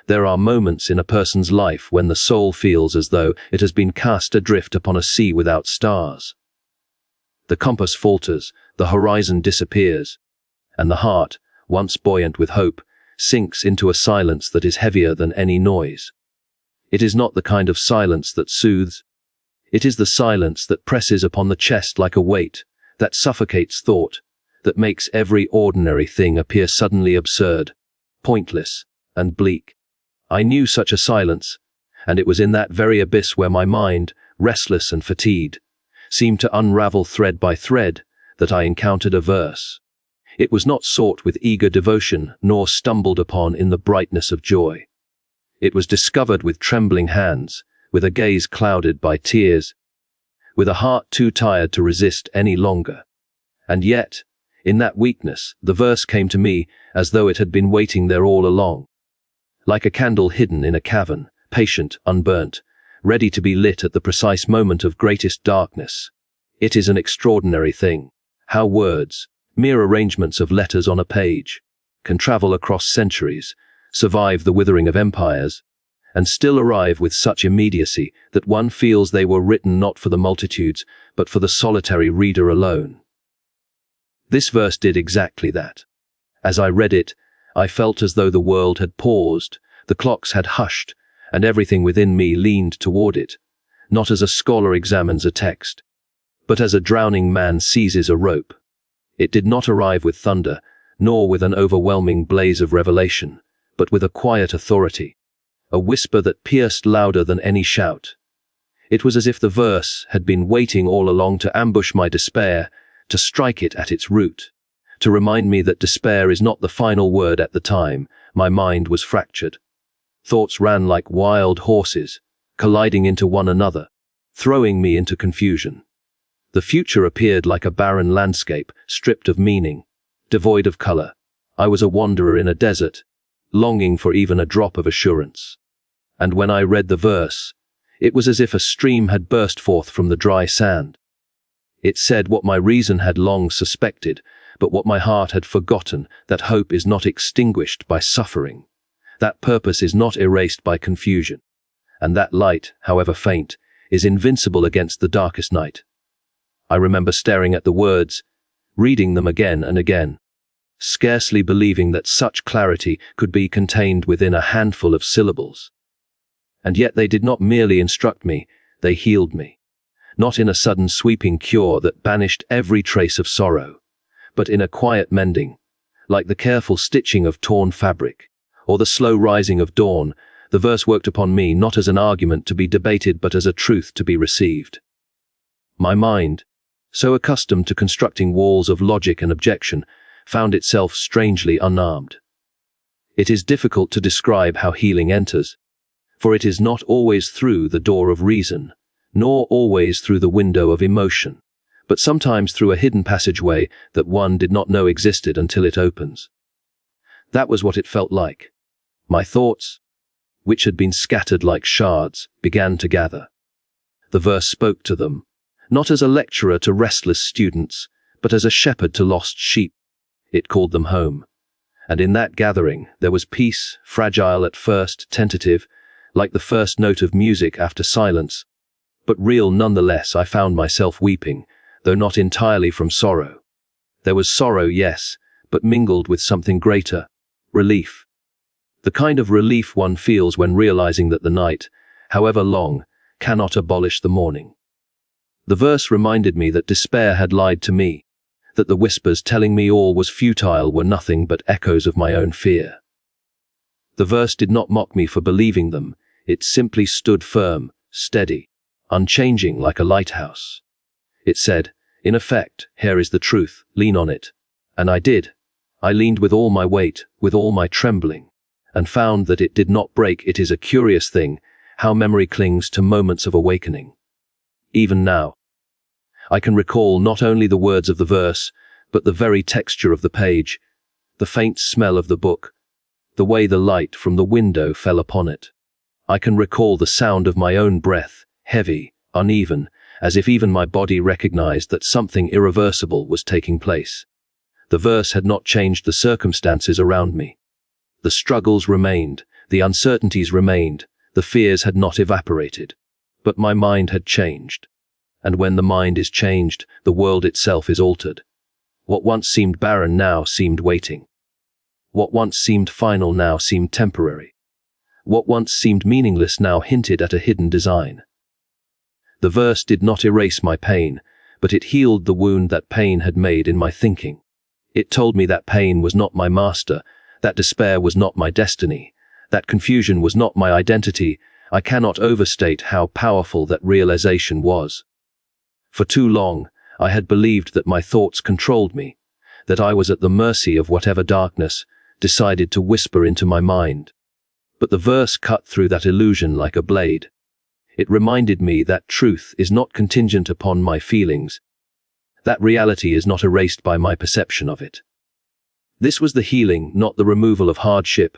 There are moments in a person's life when the soul feels as though it has been cast adrift upon a sea without stars. The compass falters, the horizon disappears, and the heart, once buoyant with hope, sinks into a silence that is heavier than any noise. It is not the kind of silence that soothes. It is the silence that presses upon the chest like a weight, that suffocates thought, that makes every ordinary thing appear suddenly absurd, pointless, and bleak. I knew such a silence, and it was in that very abyss where my mind, restless and fatigued, seemed to unravel thread by thread, that I encountered a verse. It was not sought with eager devotion, nor stumbled upon in the brightness of joy. It was discovered with trembling hands, with a gaze clouded by tears, with a heart too tired to resist any longer. And yet, in that weakness, the verse came to me as though it had been waiting there all along. Like a candle hidden in a cavern, patient, unburnt, ready to be lit at the precise moment of greatest darkness. It is an extraordinary thing, how words, mere arrangements of letters on a page, can travel across centuries, survive the withering of empires, and still arrive with such immediacy that one feels they were written not for the multitudes, but for the solitary reader alone. This verse did exactly that. As I read it, I felt as though the world had paused, the clocks had hushed, and everything within me leaned toward it, not as a scholar examines a text, but as a drowning man seizes a rope. It did not arrive with thunder, nor with an overwhelming blaze of revelation, but with a quiet authority, a whisper that pierced louder than any shout. It was as if the verse had been waiting all along to ambush my despair, to strike it at its root, to remind me that despair is not the final word at the time. My mind was fractured. Thoughts ran like wild horses, colliding into one another, throwing me into confusion. The future appeared like a barren landscape, stripped of meaning, devoid of color. I was a wanderer in a desert, longing for even a drop of assurance. And when I read the verse, it was as if a stream had burst forth from the dry sand. It said what my reason had long suspected, but what my heart had forgotten, that hope is not extinguished by suffering, that purpose is not erased by confusion, and that light, however faint, is invincible against the darkest night. I remember staring at the words, reading them again and again, scarcely believing that such clarity could be contained within a handful of syllables. And yet they did not merely instruct me, they healed me. Not in a sudden sweeping cure that banished every trace of sorrow, but in a quiet mending, like the careful stitching of torn fabric, or the slow rising of dawn. The verse worked upon me not as an argument to be debated but as a truth to be received. My mind, so accustomed to constructing walls of logic and objection, found itself strangely unarmed. It is difficult to describe how healing enters, for it is not always through the door of reason, nor always through the window of emotion, but sometimes through a hidden passageway that one did not know existed until it opens. That was what it felt like. My thoughts, which had been scattered like shards, began to gather. The verse spoke to them, not as a lecturer to restless students, but as a shepherd to lost sheep. It called them home. And in that gathering there was peace, fragile at first, tentative, like the first note of music after silence, but real nonetheless. I found myself weeping, though not entirely from sorrow. There was sorrow, yes, but mingled with something greater, relief. The kind of relief one feels when realizing that the night, however long, cannot abolish the morning. The verse reminded me that despair had lied to me, that the whispers telling me all was futile were nothing but echoes of my own fear. The verse did not mock me for believing them, it simply stood firm, steady, unchanging like a lighthouse. It said, in effect, here is the truth, lean on it. And I did. I leaned with all my weight, with all my trembling, and found that it did not break. It is a curious thing, how memory clings to moments of awakening. Even now, I can recall not only the words of the verse, but the very texture of the page, the faint smell of the book, the way the light from the window fell upon it. I can recall the sound of my own breath, heavy, uneven, as if even my body recognized that something irreversible was taking place. The verse had not changed the circumstances around me. The struggles remained, The uncertainties remained, the fears had not evaporated. But my mind had changed. And when the mind is changed, the world itself is altered. What once seemed barren now seemed waiting. What once seemed final now seemed temporary. What once seemed meaningless now hinted at a hidden design. The verse did not erase my pain, but it healed the wound that pain had made in my thinking. It told me that pain was not my master, that despair was not my destiny, that confusion was not my identity. I cannot overstate how powerful that realization was. For too long, I had believed that my thoughts controlled me, that I was at the mercy of whatever darkness decided to whisper into my mind. But the verse cut through that illusion like a blade. It reminded me that truth is not contingent upon my feelings, that reality is not erased by my perception of it. This was the healing, not the removal of hardship,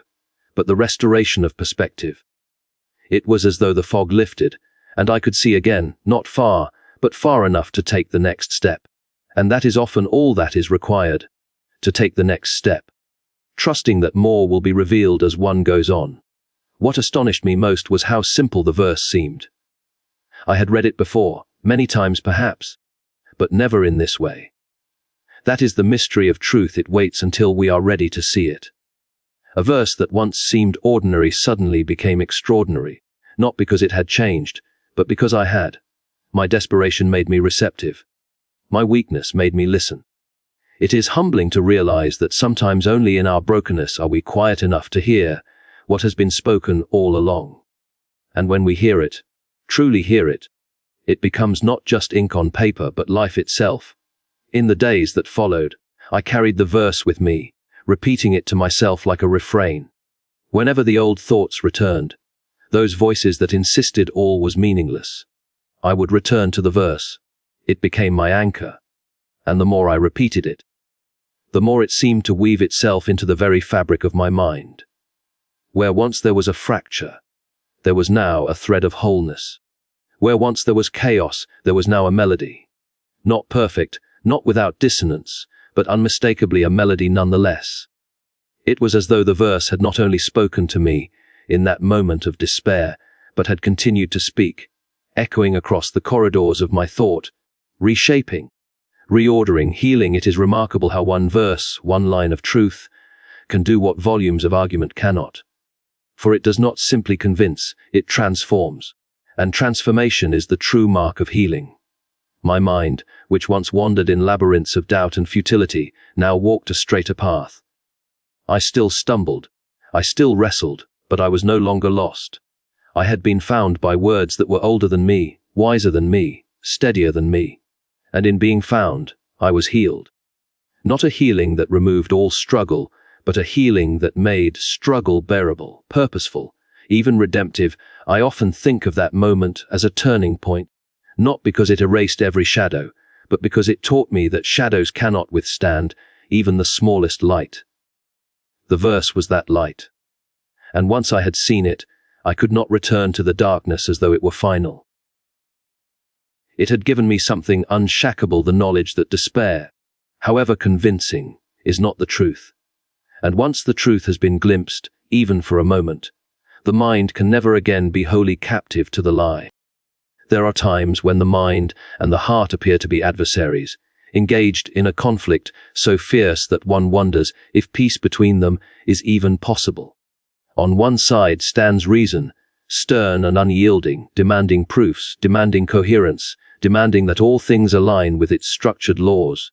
but the restoration of perspective. It was as though the fog lifted, and I could see again, not far, but far enough to take the next step. And that is often all that is required, to take the next step, trusting that more will be revealed as one goes on. What astonished me most was how simple the verse seemed. I had read it before, many times perhaps, but never in this way. That is the mystery of truth. It waits until we are ready to see it. A verse that once seemed ordinary suddenly became extraordinary, not because it had changed, but because I had. My desperation made me receptive. My weakness made me listen. It is humbling to realize that sometimes only in our brokenness are we quiet enough to hear what has been spoken all along. And when we hear it, truly hear it, it becomes not just ink on paper but life itself. In the days that followed, I carried the verse with me, repeating it to myself like a refrain. Whenever the old thoughts returned, those voices that insisted all was meaningless, I would return to the verse. It became my anchor. And the more I repeated it, the more it seemed to weave itself into the very fabric of my mind. Where once there was a fracture, there was now a thread of wholeness. Where once there was chaos, there was now a melody. Not perfect, not without dissonance, but unmistakably a melody nonetheless. It was as though the verse had not only spoken to me in that moment of despair, but had continued to speak, echoing across the corridors of my thought, reshaping, reordering, healing. It is remarkable how one verse, one line of truth, can do what volumes of argument cannot. For it does not simply convince, it transforms. And transformation is the true mark of healing. My mind, which once wandered in labyrinths of doubt and futility, now walked a straighter path. I still stumbled, I still wrestled, but I was no longer lost. I had been found by words that were older than me, wiser than me, steadier than me. And in being found, I was healed. Not a healing that removed all struggle, but a healing that made struggle bearable, purposeful, even redemptive. I often think of that moment as a turning point, not because it erased every shadow, but because it taught me that shadows cannot withstand even the smallest light. The verse was that light. And once I had seen it, I could not return to the darkness as though it were final. It had given me something unshakable, the knowledge that despair, however convincing, is not the truth. And once the truth has been glimpsed, even for a moment, the mind can never again be wholly captive to the lie. There are times when the mind and the heart appear to be adversaries, engaged in a conflict so fierce that one wonders if peace between them is even possible. On one side stands reason, stern and unyielding, demanding proofs, demanding coherence, demanding that all things align with its structured laws.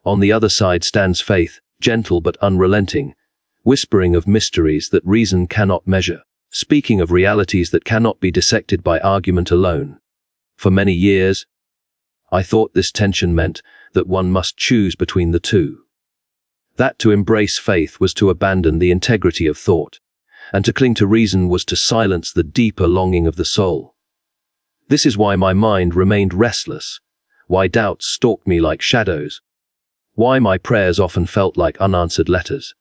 On the other side stands faith, gentle but unrelenting, whispering of mysteries that reason cannot measure, speaking of realities that cannot be dissected by argument alone. For many years, I thought this tension meant that one must choose between the two. That to embrace faith was to abandon the integrity of thought, and to cling to reason was to silence the deeper longing of the soul. This is why my mind remained restless, why doubts stalked me like shadows, why my prayers often felt like unanswered letters.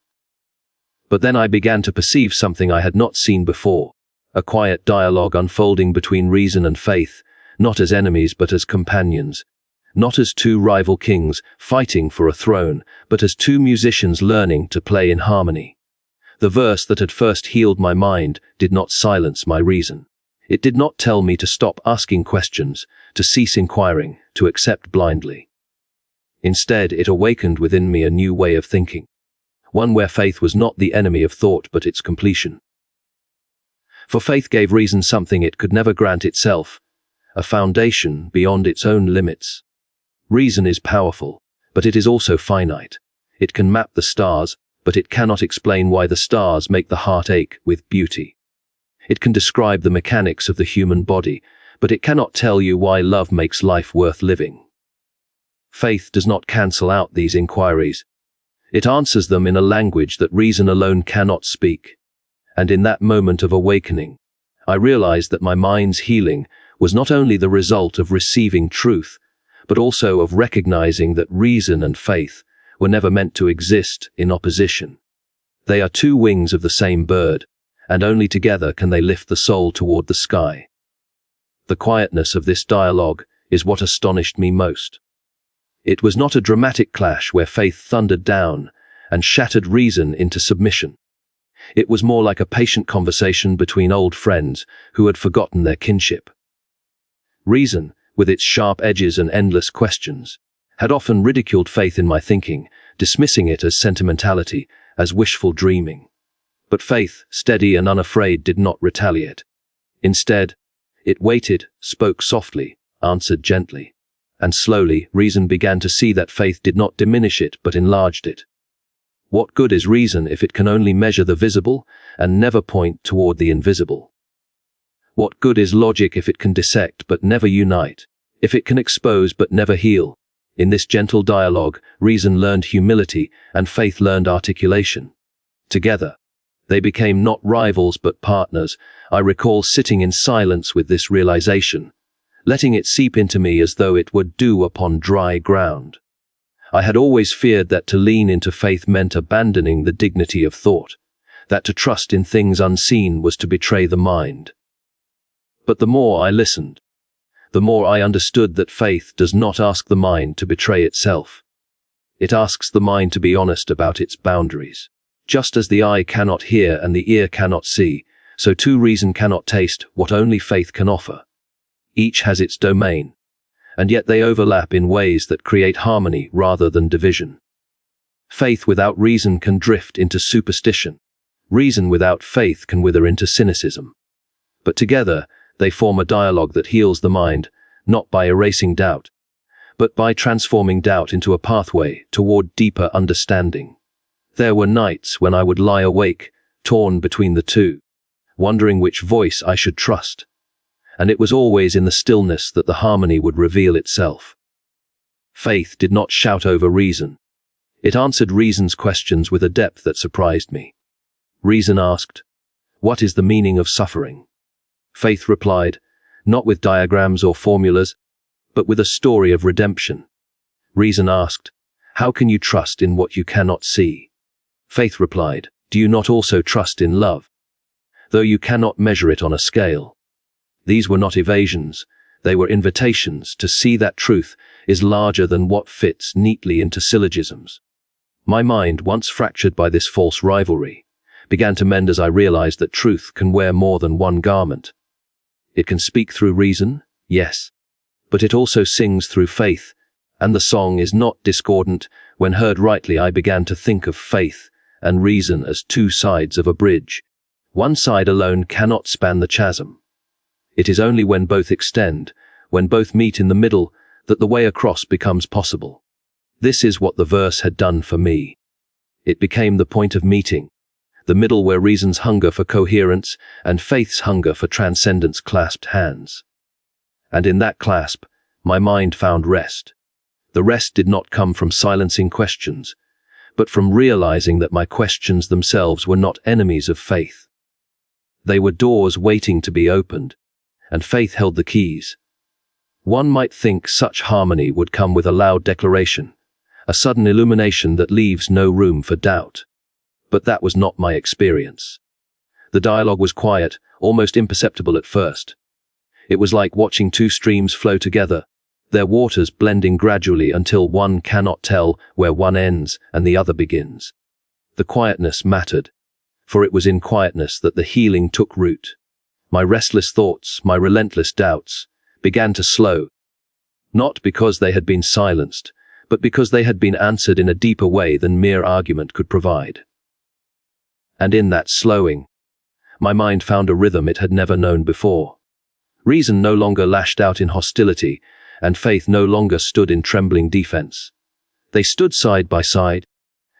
But then I began to perceive something I had not seen before, a quiet dialogue unfolding between reason and faith, not as enemies but as companions, not as two rival kings fighting for a throne, but as two musicians learning to play in harmony. The verse that had first healed my mind did not silence my reason. It did not tell me to stop asking questions, to cease inquiring, to accept blindly. Instead, it awakened within me a new way of thinking, one where faith was not the enemy of thought but its completion. For faith gave reason something it could never grant itself, a foundation beyond its own limits. Reason is powerful, but it is also finite. It can map the stars, but it cannot explain why the stars make the heart ache with beauty. It can describe the mechanics of the human body, but it cannot tell you why love makes life worth living. Faith does not cancel out these inquiries. It answers them in a language that reason alone cannot speak. And in that moment of awakening, I realized that my mind's healing was not only the result of receiving truth, but also of recognizing that reason and faith were never meant to exist in opposition. They are two wings of the same bird, and only together can they lift the soul toward the sky. The quietness of this dialogue is what astonished me most. It was not a dramatic clash where faith thundered down and shattered reason into submission. It was more like a patient conversation between old friends who had forgotten their kinship. Reason, with its sharp edges and endless questions, had often ridiculed faith in my thinking, dismissing it as sentimentality, as wishful dreaming. But faith, steady and unafraid, did not retaliate. Instead, it waited, spoke softly, answered gently. And slowly, reason began to see that faith did not diminish it but enlarged it. What good is reason if it can only measure the visible and never point toward the invisible? What good is logic if it can dissect but never unite, if it can expose but never heal? In this gentle dialogue, reason learned humility and faith learned articulation. Together, they became not rivals but partners. I recall sitting in silence with this realization, letting it seep into me as though it were dew upon dry ground. I had always feared that to lean into faith meant abandoning the dignity of thought, that to trust in things unseen was to betray the mind. But the more I listened, the more I understood that faith does not ask the mind to betray itself. It asks the mind to be honest about its boundaries. Just as the eye cannot hear and the ear cannot see, so too reason cannot taste what only faith can offer. Each has its domain, and yet they overlap in ways that create harmony rather than division. Faith without reason can drift into superstition. Reason without faith can wither into cynicism. But together, they form a dialogue that heals the mind, not by erasing doubt, but by transforming doubt into a pathway toward deeper understanding. There were nights when I would lie awake, torn between the two, wondering which voice I should trust. And it was always in the stillness that the harmony would reveal itself. Faith did not shout over reason. It answered reason's questions with a depth that surprised me. Reason asked, "What is the meaning of suffering?" Faith replied, not with diagrams or formulas, but with a story of redemption. Reason asked, "How can you trust in what you cannot see?" Faith replied, "Do you not also trust in love, though you cannot measure it on a scale?" These were not evasions, they were invitations to see that truth is larger than what fits neatly into syllogisms. My mind, once fractured by this false rivalry, began to mend as I realized that truth can wear more than one garment. It can speak through reason, yes, but it also sings through faith, and the song is not discordant. When heard rightly, I began to think of faith and reason as two sides of a bridge. One side alone cannot span the chasm. It is only when both extend, when both meet in the middle, that the way across becomes possible. This is what the verse had done for me. It became the point of meeting, the middle where reason's hunger for coherence and faith's hunger for transcendence clasped hands. And in that clasp, my mind found rest. The rest did not come from silencing questions, but from realizing that my questions themselves were not enemies of faith. They were doors waiting to be opened, and faith held the keys. One might think such harmony would come with a loud declaration, a sudden illumination that leaves no room for doubt. But that was not my experience. The dialogue was quiet, almost imperceptible at first. It was like watching two streams flow together, their waters blending gradually until one cannot tell where one ends and the other begins. The quietness mattered. For it was in quietness that the healing took root. My restless thoughts, my relentless doubts, began to slow, not because they had been silenced, but because they had been answered in a deeper way than mere argument could provide. And in that slowing, my mind found a rhythm it had never known before. Reason no longer lashed out in hostility, and faith no longer stood in trembling defense. They stood side by side,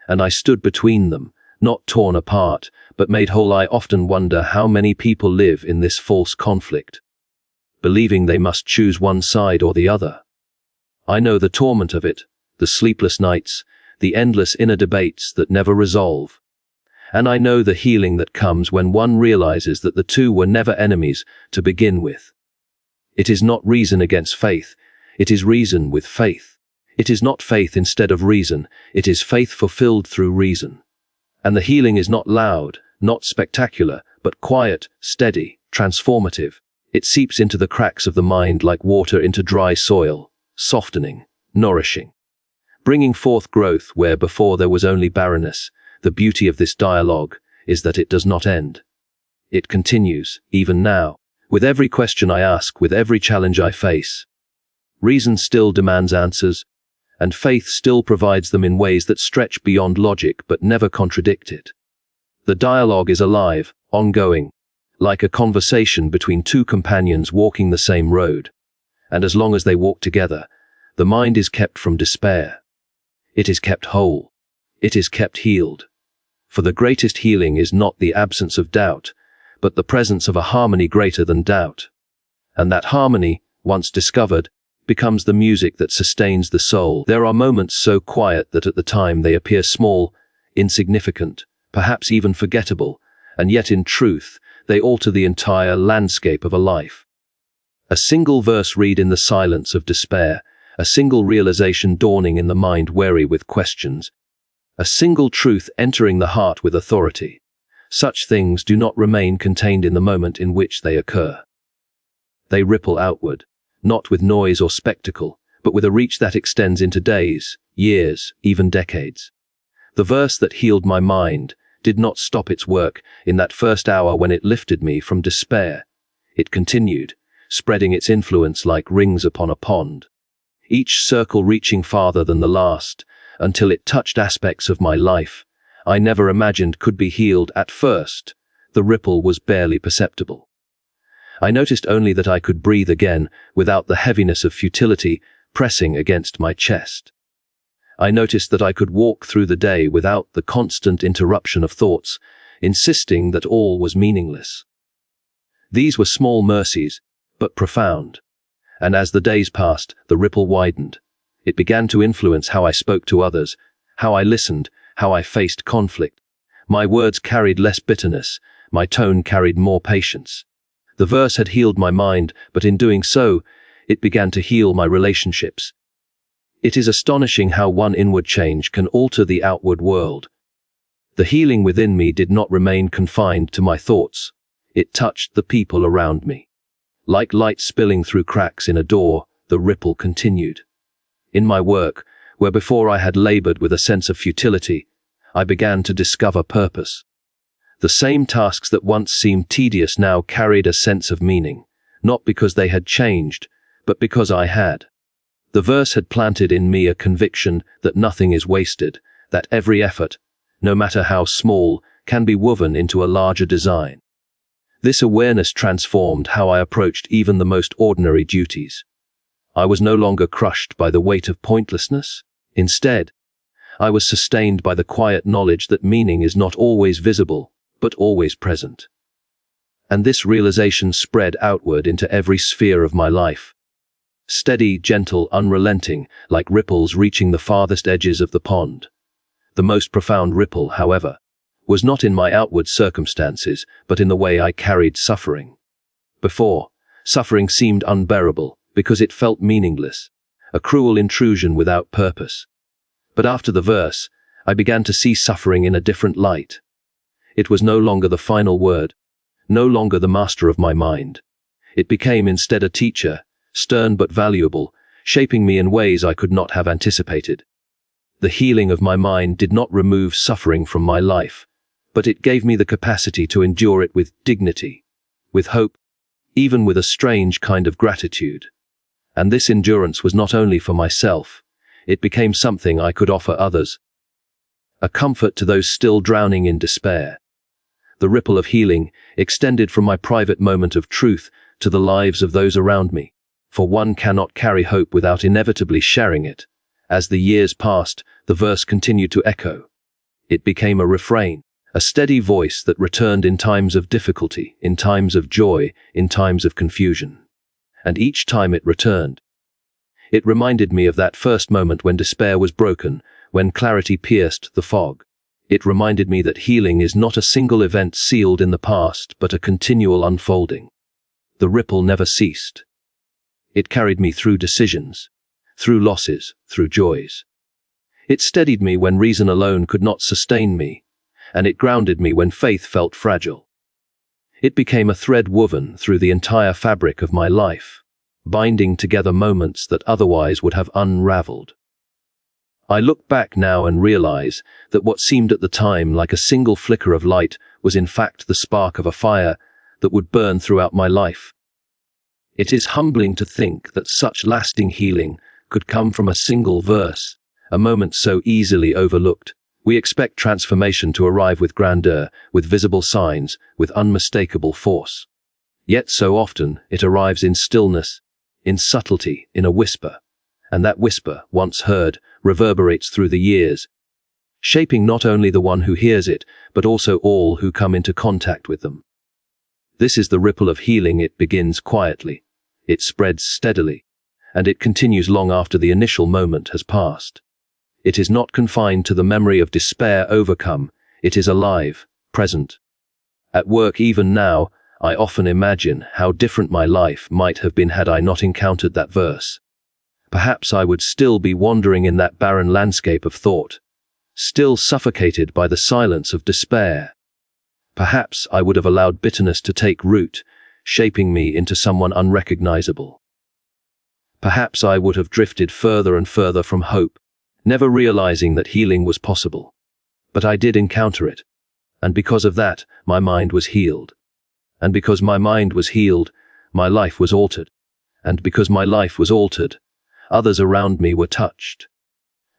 and I stood between them, not torn apart, but made whole. I often wonder how many people live in this false conflict, believing they must choose one side or the other. I know the torment of it, the sleepless nights, the endless inner debates that never resolve. And I know the healing that comes when one realizes that the two were never enemies to begin with. It is not reason against faith, it is reason with faith. It is not faith instead of reason, it is faith fulfilled through reason. And the healing is not loud, not spectacular, but quiet, steady, transformative. It seeps into the cracks of the mind like water into dry soil, softening, nourishing, bringing forth growth where before there was only barrenness. The beauty of this dialogue is that it does not end. It continues, even now, with every question I ask, with every challenge I face. Reason still demands answers, and faith still provides them in ways that stretch beyond logic but never contradict it. The dialogue is alive, ongoing, like a conversation between two companions walking the same road. And as long as they walk together, the mind is kept from despair. It is kept whole. It is kept healed. For the greatest healing is not the absence of doubt, but the presence of a harmony greater than doubt. And that harmony, once discovered, becomes the music that sustains the soul. There are moments so quiet that at the time they appear small, insignificant, perhaps even forgettable, and yet in truth, they alter the entire landscape of a life. A single verse read in the silence of despair, a single realization dawning in the mind weary with questions, a single truth entering the heart with authority. Such things do not remain contained in the moment in which they occur. They ripple outward, not with noise or spectacle, but with a reach that extends into days, years, even decades. The verse that healed my mind did not stop its work in that first hour when it lifted me from despair. It continued, spreading its influence like rings upon a pond, each circle reaching farther than the last, until it touched aspects of my life I never imagined could be healed. At first, the ripple was barely perceptible. I noticed only that I could breathe again without the heaviness of futility pressing against my chest. I noticed that I could walk through the day without the constant interruption of thoughts, insisting that all was meaningless. These were small mercies, but profound. And as the days passed, the ripple widened. It began to influence how I spoke to others, how I listened, how I faced conflict. My words carried less bitterness, my tone carried more patience. The verse had healed my mind, but in doing so, it began to heal my relationships. It is astonishing how one inward change can alter the outward world. The healing within me did not remain confined to my thoughts. It touched the people around me. Like light spilling through cracks in a door, the ripple continued. In my work, where before I had labored with a sense of futility, I began to discover purpose. The same tasks that once seemed tedious now carried a sense of meaning, not because they had changed, but because I had. The verse had planted in me a conviction that nothing is wasted, that every effort, no matter how small, can be woven into a larger design. This awareness transformed how I approached even the most ordinary duties. I was no longer crushed by the weight of pointlessness. Instead, I was sustained by the quiet knowledge that meaning is not always visible, but always present. And this realization spread outward into every sphere of my life. Steady, gentle, unrelenting, like ripples reaching the farthest edges of the pond. The most profound ripple, however, was not in my outward circumstances, but in the way I carried suffering. Before, suffering seemed unbearable because it felt meaningless, a cruel intrusion without purpose. But after the verse, I began to see suffering in a different light. It was no longer the final word, no longer the master of my mind. It became instead a teacher, stern but valuable, shaping me in ways I could not have anticipated. The healing of my mind did not remove suffering from my life, but it gave me the capacity to endure it with dignity, with hope, even with a strange kind of gratitude. And this endurance was not only for myself, it became something I could offer others, a comfort to those still drowning in despair. The ripple of healing extended from my private moment of truth to the lives of those around me, for one cannot carry hope without inevitably sharing it. As the years passed, the verse continued to echo. It became a refrain, a steady voice that returned in times of difficulty, in times of joy, in times of confusion. And each time it returned, it reminded me of that first moment when despair was broken, when clarity pierced the fog. It reminded me that healing is not a single event sealed in the past, but a continual unfolding. The ripple never ceased. It carried me through decisions, through losses, through joys. It steadied me when reason alone could not sustain me, and it grounded me when faith felt fragile. It became a thread woven through the entire fabric of my life, binding together moments that otherwise would have unraveled. I look back now and realize that what seemed at the time like a single flicker of light was in fact the spark of a fire that would burn throughout my life. It is humbling to think that such lasting healing could come from a single verse, a moment so easily overlooked. We expect transformation to arrive with grandeur, with visible signs, with unmistakable force. Yet so often it arrives in stillness, in subtlety, in a whisper. And that whisper, once heard, reverberates through the years, shaping not only the one who hears it, but also all who come into contact with them. This is the ripple of healing. It begins quietly, it spreads steadily, and it continues long after the initial moment has passed. It is not confined to the memory of despair overcome, it is alive, present. At work even now, I often imagine how different my life might have been had I not encountered that verse. Perhaps I would still be wandering in that barren landscape of thought, still suffocated by the silence of despair. Perhaps I would have allowed bitterness to take root, shaping me into someone unrecognizable. Perhaps I would have drifted further and further from hope, never realizing that healing was possible. But I did encounter it, and because of that, my mind was healed. And because my mind was healed, my life was altered. And because my life was altered, others around me were touched.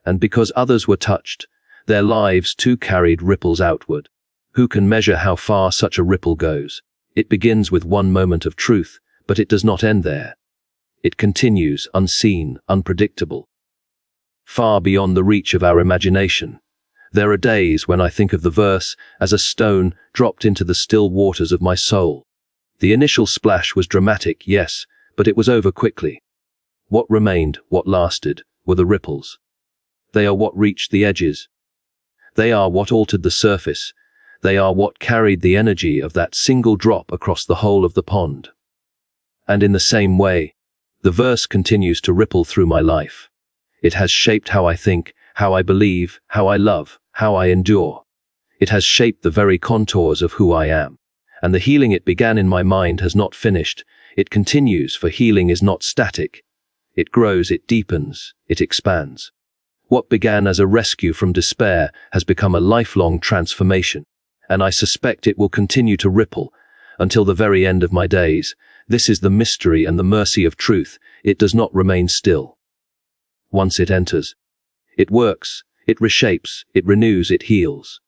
And because others were touched, their lives too carried ripples outward. Who can measure how far such a ripple goes? It begins with one moment of truth, but it does not end there. It continues, unseen, unpredictable, far beyond the reach of our imagination. There are days when I think of the verse as a stone dropped into the still waters of my soul. The initial splash was dramatic, yes, but it was over quickly. What remained, what lasted, were the ripples. They are what reached the edges. They are what altered the surface. They are what carried the energy of that single drop across the whole of the pond. And in the same way, the verse continues to ripple through my life. It has shaped how I think, how I believe, how I love, how I endure. It has shaped the very contours of who I am. And the healing it began in my mind has not finished. It continues, for healing is not static. It grows, it deepens, it expands. What began as a rescue from despair has become a lifelong transformation, and I suspect it will continue to ripple until the very end of my days. This is the mystery and the mercy of truth. It does not remain still. Once it enters, it works, it reshapes, it renews, it heals.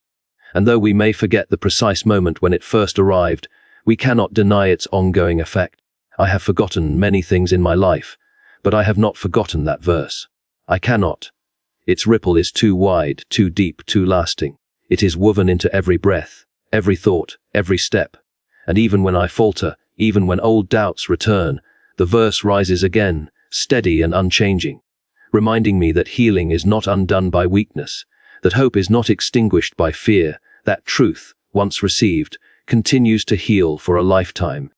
And though we may forget the precise moment when it first arrived, we cannot deny its ongoing effect. I have forgotten many things in my life, but I have not forgotten that verse. I cannot. Its ripple is too wide, too deep, too lasting. It is woven into every breath, every thought, every step. And even when I falter, even when old doubts return, the verse rises again, steady and unchanging, reminding me that healing is not undone by weakness, that hope is not extinguished by fear, that truth, once received, continues to heal for a lifetime,